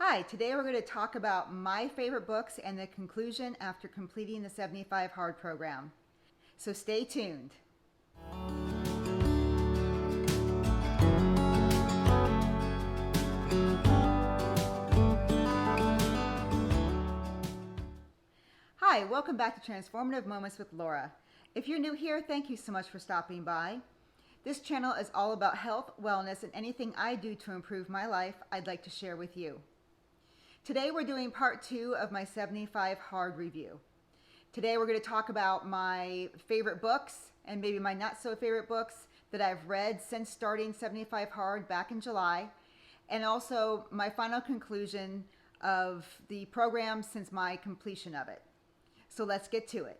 Hi, today we're going to talk about my favorite books and the conclusion after completing the 75 Hard program. So stay tuned. Hi, welcome back to Transformative Moments with Laura. If you're new here, thank you so much for stopping by. This channel is all about health, wellness, and anything I do to improve my life I'd like to share with you. Today we're doing part 2 of my 75 Hard review. Today we're going to talk about my favorite books and maybe my not so favorite books that I've read since starting 75 Hard back in July, and also my final conclusion of the program since my completion of it. So let's get to it.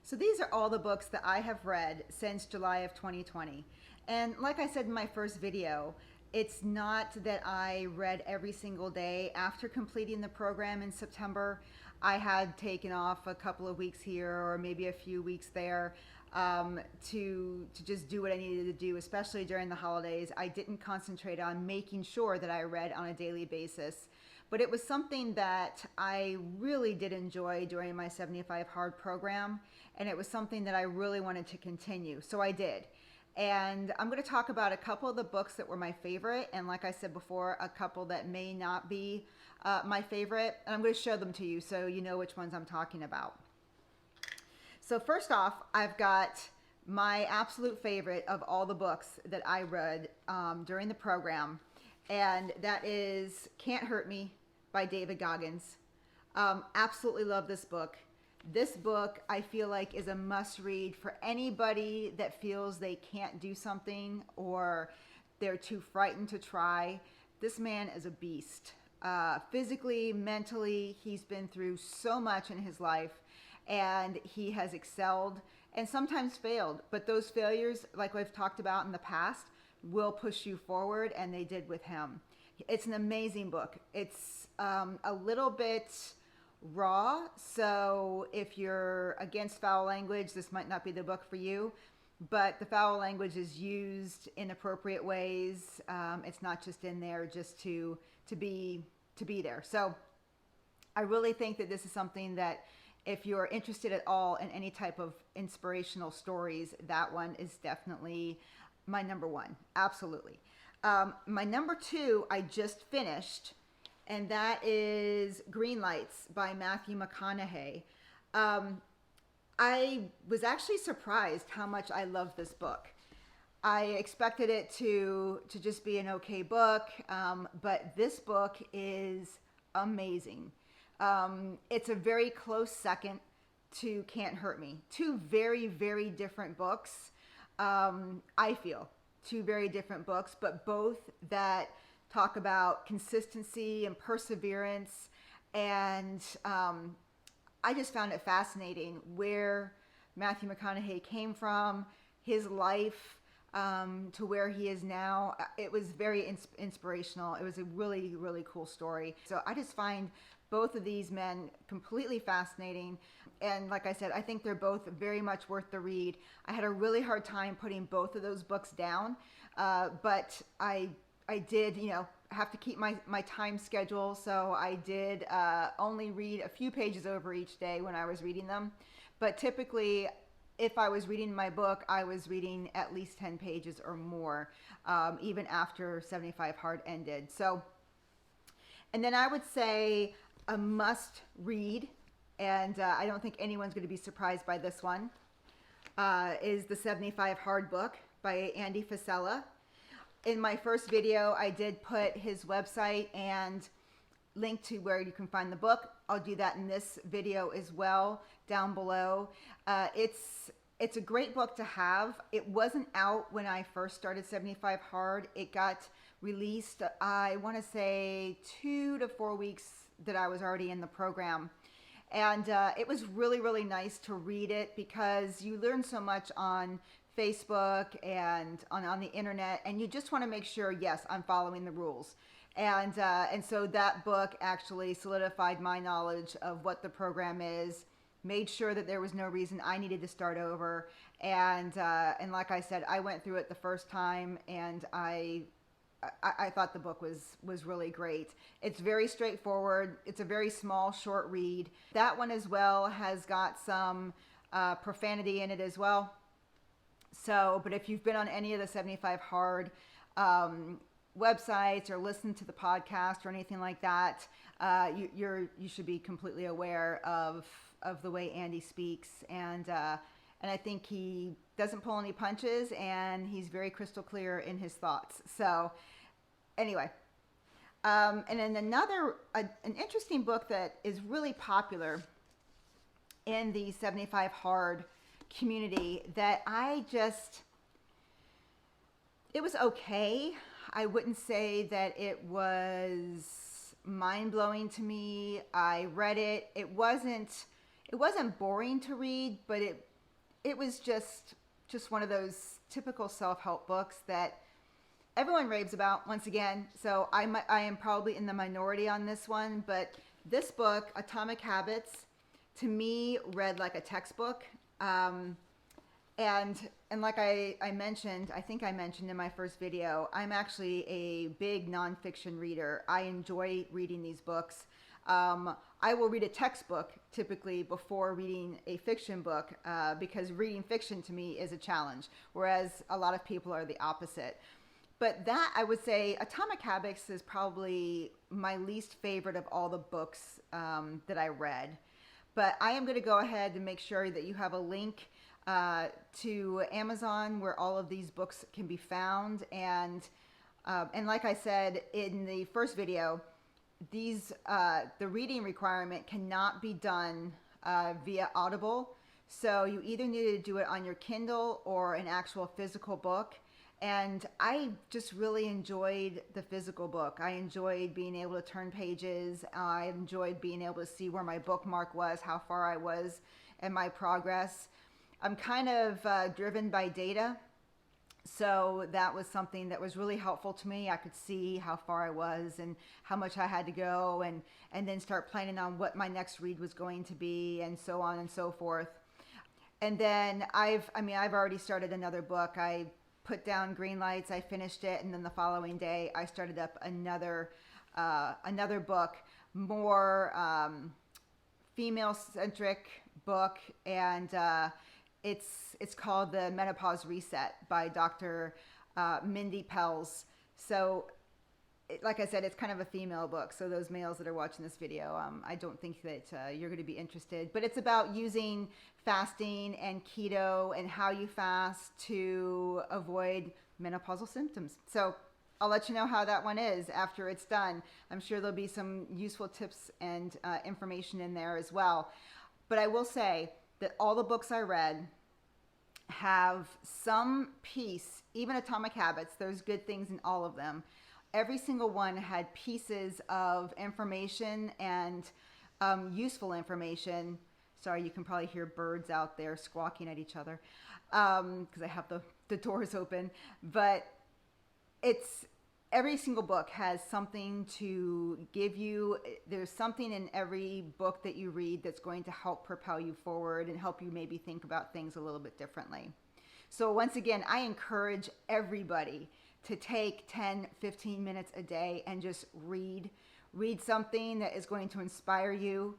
So these are all the books that I have read since July of 2020. And like I said in my first video, it's not that I read every single day after completing the program in September. I had taken off a couple of weeks here or maybe a few weeks there to just do what I needed to do, especially during the holidays. I didn't concentrate on making sure that I read on a daily basis. But it was something that I really did enjoy during my 75 Hard program, and it was something that I really wanted to continue, so I did. And I'm going to talk about a couple of the books that were my favorite, and like I said before, a couple that may not be my favorite, and I'm going to show them to you so you know which ones I'm talking about. So first off, I've got my absolute favorite of all the books that I read during the program, and that is Can't Hurt Me by David Goggins. Absolutely love this book. This book I feel like is a must read for anybody that feels they can't do something or they're too frightened to try. This man is a beast. Physically, mentally, he's been through so much in his life, and he has excelled and sometimes failed. But those failures, like we've talked about in the past, will push you forward, and they did with him. It's an amazing book. It's a little bit raw, so if you're against foul language, this might not be the book for you. But the foul language is used in appropriate ways. It's not just in there just to be there. So I really think that this is something that if you're interested at all in any type of inspirational stories, that one is definitely my number one. Absolutely. My number 2 I just finished, and that is Green Lights by Matthew McConaughey. I was actually surprised how much I loved this book. I expected it to just be an okay book, but this book is amazing. It's a very close second to Can't Hurt Me. Two very, very different books. I feel two very different books, but both that talk about consistency and perseverance. And I just found it fascinating where Matthew McConaughey came from, his life to where he is now. It was very inspirational. It was a really, really cool story. So I just find both of these men completely fascinating. And like I said, I think they're both very much worth the read. I had a really hard time putting both of those books down, but I did, have to keep my time schedule. So I did only read a few pages over each day when I was reading them. But typically, if I was reading my book, I was reading at least 10 pages or more, even after 75 Hard ended. So, and then I would say a must read, and I don't think anyone's going to be surprised by this one, is the 75 Hard book by Andy Frisella. In my first video, I did put his website and link to where you can find the book. I'll do that in this video as well down below. It's a great book to have. It wasn't out when I first started 75 Hard. It got released, I want to say 2 to 4 weeks that I was already in the program. And it was really, really nice to read it because you learn so much on Facebook and on the internet, and you just want to make sure, yes, I'm following the rules. And so that book actually solidified my knowledge of what the program is, made sure that there was no reason I needed to start over. And like I said, I went through it the first time, and I thought the book was really great. It's very straightforward. It's a very small, short read. That one as well has got some profanity in it as well. So, but if you've been on any of the 75 Hard websites or listened to the podcast or anything like that, you should be completely aware of the way Andy speaks, and I think he doesn't pull any punches, and he's very crystal clear in his thoughts. So, anyway, and then an interesting book that is really popular in the 75 Hard community that it was okay. I wouldn't say that it was mind-blowing to me. I read it. It wasn't boring to read, but it was just one of those typical self-help books that everyone raves about, once again. So I am probably in the minority on this one, but this book, Atomic Habits, to me read like a textbook. And like I mentioned, I think I mentioned in my first video, I'm actually a big nonfiction reader. I enjoy reading these books. I will read a textbook typically before reading a fiction book because reading fiction to me is a challenge, whereas a lot of people are the opposite. But that, I would say, Atomic Habits is probably my least favorite of all the books that I read. But I am going to go ahead and make sure that you have a link to Amazon where all of these books can be found. And like I said in the first video, the reading requirement cannot be done via Audible. So you either need to do it on your Kindle or an actual physical book. And I just really enjoyed the physical book. I enjoyed being able to turn pages. I enjoyed being able to see where my bookmark was, how far I was in my progress. I'm kind of driven by data. So that was something that was really helpful to me. I could see how far I was and how much I had to go, and then start planning on what my next read was going to be, and so on and so forth. And then I've already started another book. I put down green lights, I finished it, and then the following day I started up another book, more female-centric book, and it's called The Menopause Reset by Dr. Mindy Pelz. So, like I said, it's kind of a female book. So those males that are watching this video, I don't think that you're going to be interested. But it's about using fasting and keto and how you fast to avoid menopausal symptoms. So I'll let you know how that one is after it's done. I'm sure there'll be some useful tips and information in there as well. But I will say that all the books I read have some piece, even Atomic Habits, there's good things in all of them. Every single one had pieces of information and useful information. Sorry, you can probably hear birds out there squawking at each other because I have the doors open. But every single book has something to give you. There's something in every book that you read that's going to help propel you forward and help you maybe think about things a little bit differently. So once again, I encourage everybody to take 10, 15 minutes a day and just read something that is going to inspire you.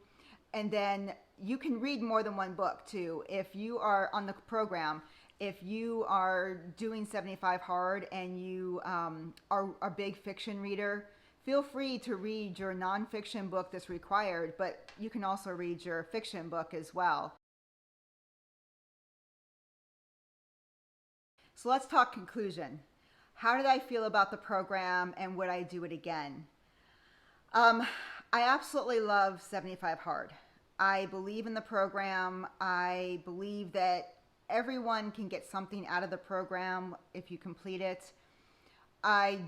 And then you can read more than one book too. If you are on the program, if you are doing 75 Hard and you are a big fiction reader, feel free to read your nonfiction book that's required, but you can also read your fiction book as well. So let's talk conclusion. How did I feel about the program, and would I do it again? I absolutely love 75 Hard. I believe in the program. I believe that everyone can get something out of the program if you complete it. I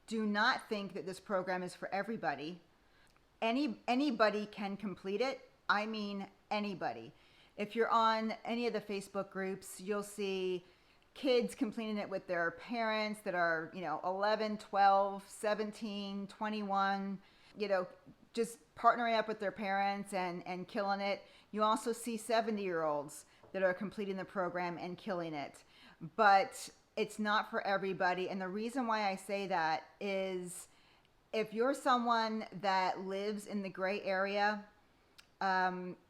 do not think that this program is for everybody. Anybody can complete it. I mean anybody. If you're on any of the Facebook groups, you'll see kids completing it with their parents that are, 11, 12, 17, 21, just partnering up with their parents and killing it. You also see 70-year-olds that are completing the program and killing it. But it's not for everybody. And the reason why I say that is if you're someone that lives in the gray area,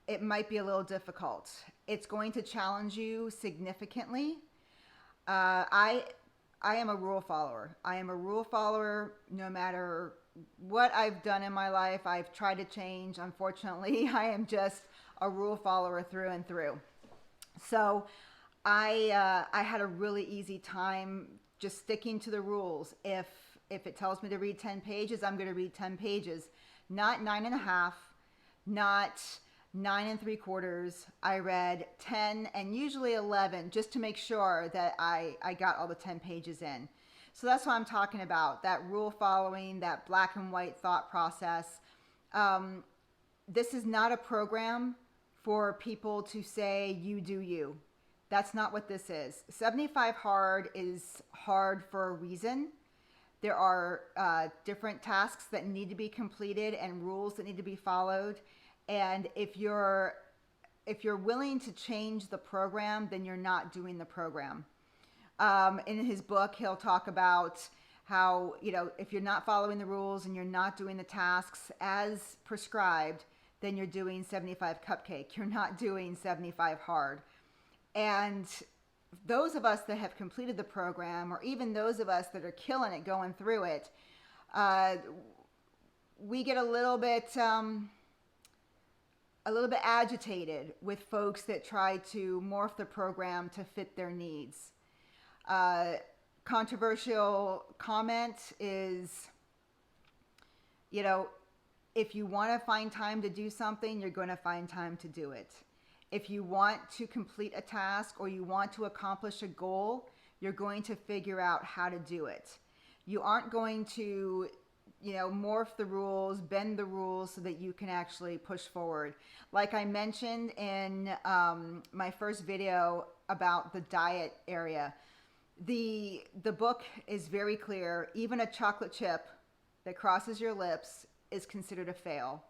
it might be a little difficult. It's going to challenge you significantly. I am a rule follower. I am a rule follower no matter what I've done in my life. I've tried to change. Unfortunately, I am just a rule follower through and through. So I had a really easy time just sticking to the rules. If it tells me to read 10 pages, I'm going to read 10 pages, not 9.5, not 9 3/4. I read 10 and usually 11 just to make sure that I got all the 10 pages in. So that's what I'm talking about, that rule following, that black and white thought process. This is not a program for people to say, you do you. That's not what this is. 75 Hard is hard for a reason. There are different tasks that need to be completed and rules that need to be followed. And if you're willing to change the program, then you're not doing the program. In his book, he'll talk about how, if you're not following the rules and you're not doing the tasks as prescribed, then you're doing 75 Cupcake. You're not doing 75 Hard. And those of us that have completed the program, or even those of us that are killing it going through it, we get a little bit agitated with folks that try to morph the program to fit their needs. Controversial comment is, if you want to find time to do something, you're going to find time to do it. If you want to complete a task or you want to accomplish a goal, you're going to figure out how to do it. You aren't going to, morph the rules, bend the rules so that you can actually push forward. Like I mentioned in my first video about the diet area, the book is very clear. Even a chocolate chip that crosses your lips is considered a fail.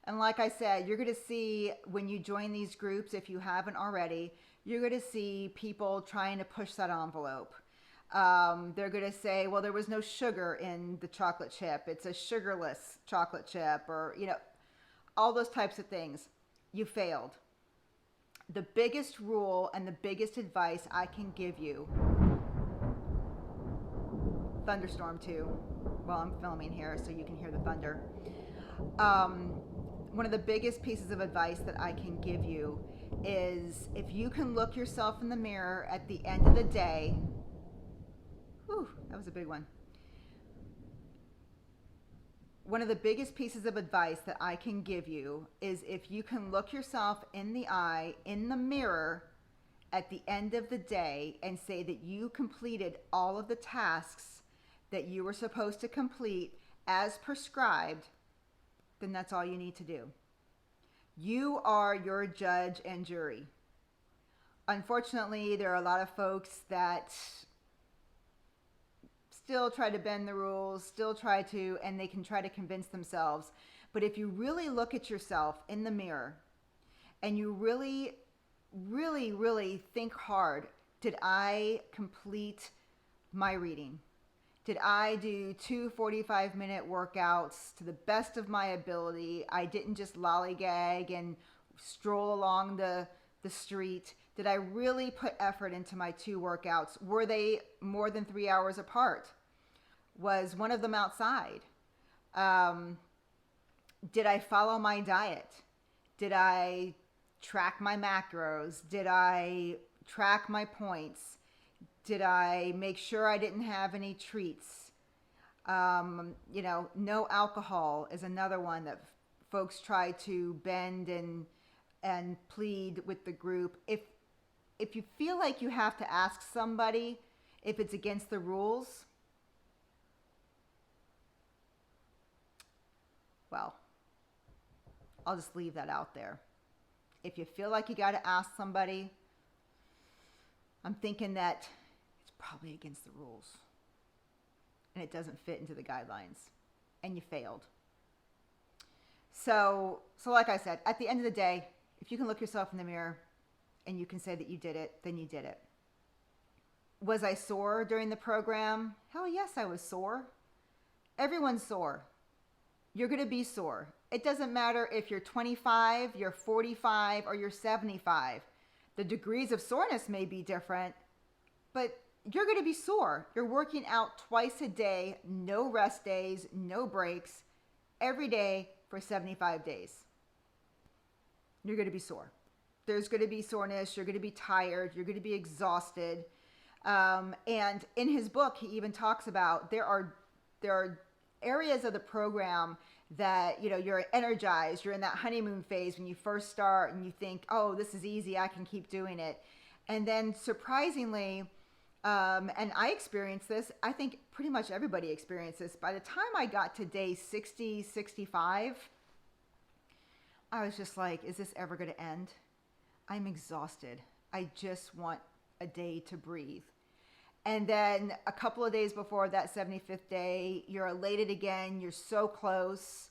And like I said, you're going to see when you join these groups, if you haven't already, you're going to see people trying to push that envelope. They're going to say, well, there was no sugar in the chocolate chip. It's a sugarless chocolate chip, or, all those types of things. You failed. The biggest rule and the biggest advice I can give you, thunderstorm too, while I'm filming here so you can hear the thunder. One of the biggest pieces of advice that I can give you is if you can look yourself in the mirror at the end of the day. Whew, that was a big one. One of the biggest pieces of advice that I can give you is if you can look yourself in the eye, in the mirror, at the end of the day and say that you completed all of the tasks that you were supposed to complete as prescribed, then that's all you need to do. You are your judge and jury. Unfortunately, there are a lot of folks that still try to bend the rules, and they can try to convince themselves. But if you really look at yourself in the mirror and you really, really, really think hard, did I complete my reading? Did I do 2 45-minute workouts to the best of my ability? I didn't just lollygag and stroll along the street. Did I really put effort into my 2 workouts? Were they more than 3 hours apart? Was one of them outside? Did I follow my diet? Did I track my macros? Did I track my points? Did I make sure I didn't have any treats? No alcohol is another one that folks try to bend and plead with the group. If you feel like you have to ask somebody if it's against the rules, well, I'll just leave that out there. If you feel like you got to ask somebody, I'm thinking that probably against the rules and it doesn't fit into the guidelines and you failed. So like I said, at the end of the day, If you can look yourself in the mirror and you can say that you did it, then you did it. Was I sore during the program? Hell yes, I was sore. Everyone's sore. You're going to be sore. It doesn't matter if you're 25, you're 45, or you're 75. The degrees of soreness may be different, but you're going to be sore. You're working out twice a day, no rest days, no breaks, every day for 75 days. You're going to be sore. There's going to be soreness. You're going to be tired. You're going to be exhausted. And in his book, he even talks about there are areas of the program that, you know, you're energized. You're in that honeymoon phase when you first start and you think, oh, this is easy. I can keep doing it. And then surprisingly, and I experienced this, I think pretty much everybody experienced this. By the time I got to day 60, 65, I was just like, is this ever going to end? I'm exhausted. I just want a day to breathe. And then a couple of days before that 75th day, you're elated again. You're so close.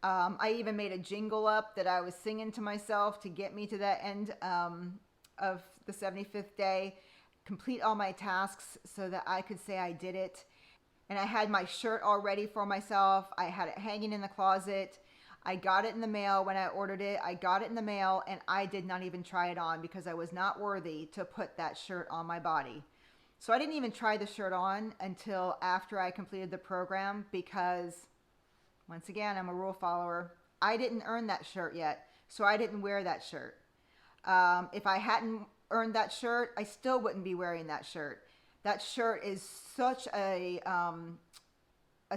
I even made a jingle up that I was singing to myself to get me to that end of the 75th day, complete all my tasks so that I could say I did it. And I had my shirt all ready for myself. I had it hanging in the closet. I got it in the mail when I ordered it. I got it in the mail and I did not even try it on because I was not worthy to put that shirt on my body. So I didn't even try the shirt on until after I completed the program because, once again, I'm a rule follower. I didn't earn that shirt yet, so I didn't wear that shirt. If I hadn't earned that shirt, I still wouldn't be wearing that shirt. That shirt is such a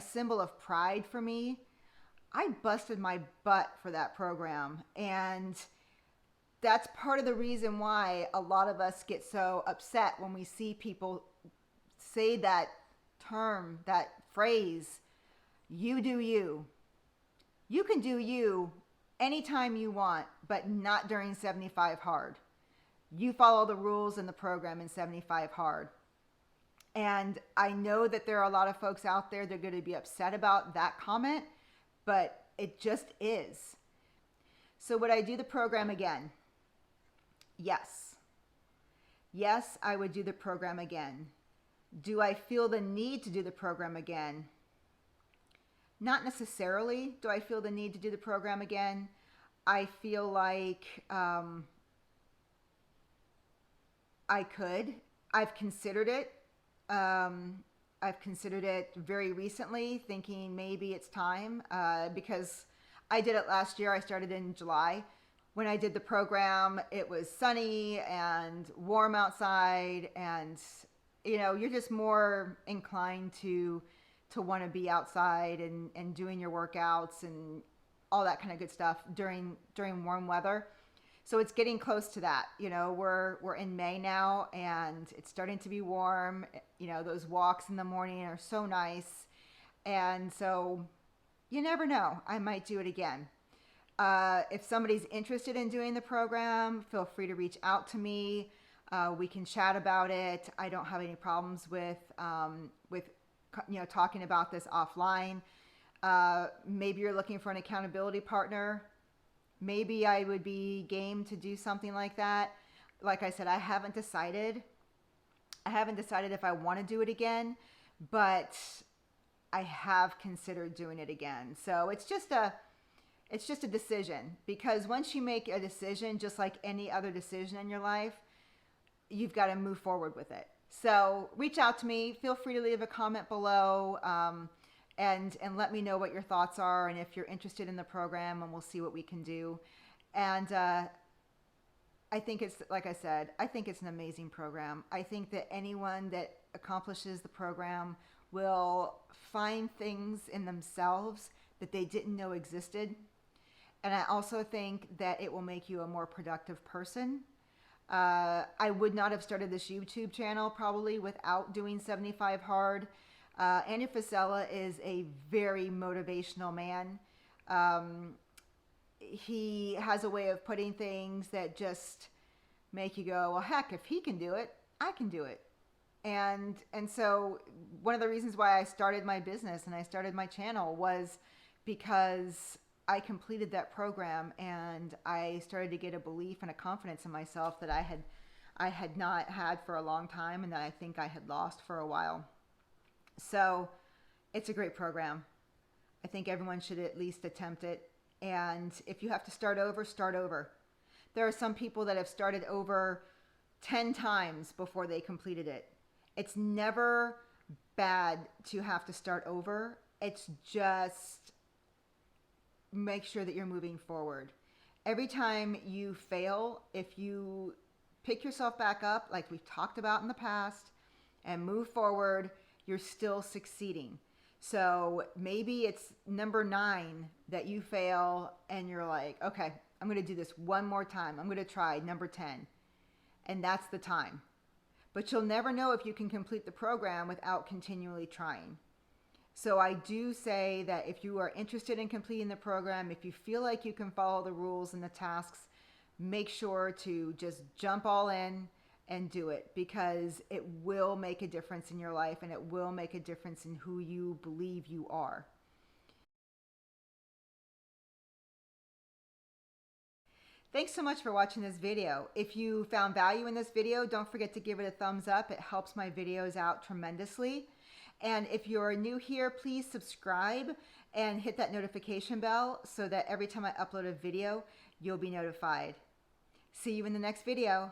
symbol of pride for me. I busted my butt for that program, and that's part of the reason why a lot of us get so upset when we see people say that term, that phrase, you do you. You can do you anytime you want, but not during 75 hard. You follow the rules in the program in 75 hard. And I know that there are a lot of folks out there that are going to be upset about that comment, but it just is. So would I do the program again? Yes. Yes, I would do the program again. Do I feel the need to do the program again? Not necessarily do I feel the need to do the program again. I feel like I could. I've considered it. I've considered it very recently, thinking maybe it's time because I did it last year. I started in July. When I did the program, it was sunny and warm outside, and you know, you're just more inclined to want to be outside and doing your workouts and all that kind of good stuff during warm weather. So it's getting close to that. You know, we're in May now and it's starting to be warm. You know, those walks in the morning are so nice. And so you never know, I might do it again. If somebody's interested in doing the program, feel free to reach out to me. We can chat about it. I don't have any problems with you know, talking about this offline. Maybe you're looking for an accountability partner. Maybe I would be game to do something like that. Like I said, I haven't decided. I haven't decided if I want to do it again, but I have considered doing it again. So it's just a decision, because once you make a decision, just like any other decision in your life, you've got to move forward with it. So reach out to me. Feel free to leave a comment below and let me know what your thoughts are and if you're interested in the program, and we'll see what we can do. And I think it's, like I said, I think it's an amazing program. I think that anyone that accomplishes the program will find things in themselves that they didn't know existed. And I also think that it will make you a more productive person. I would not have started this YouTube channel probably without doing 75 hard. Andy Frisella is a very motivational man. He has a way of putting things that just make you go, well, heck, if he can do it, I can do it. And so one of the reasons why I started my business and I started my channel was because I completed that program and I started to get a belief and a confidence in myself that I had not had for a long time and that I think I had lost for a while. So it's a great program. I think everyone should at least attempt it. And if you have to start over, start over. There are some people that have started over 10 times before they completed it. It's never bad to have to start over. It's just make sure that you're moving forward. Every time you fail, if you pick yourself back up, like we've talked about in the past, and move forward, you're still succeeding. So maybe it's number 9 that you fail and you're like, okay, I'm going to do this one more time. I'm going to try number 10. And that's the time. But you'll never know if you can complete the program without continually trying. So I do say that if you are interested in completing the program, if you feel like you can follow the rules and the tasks, make sure to just jump all in and do it, because it will make a difference in your life and it will make a difference in who you believe you are. Thanks so much for watching this video. If you found value in this video, don't forget to give it a thumbs up. It helps my videos out tremendously. And if you're new here, please subscribe and hit that notification bell so that every time I upload a video, you'll be notified. See you in the next video.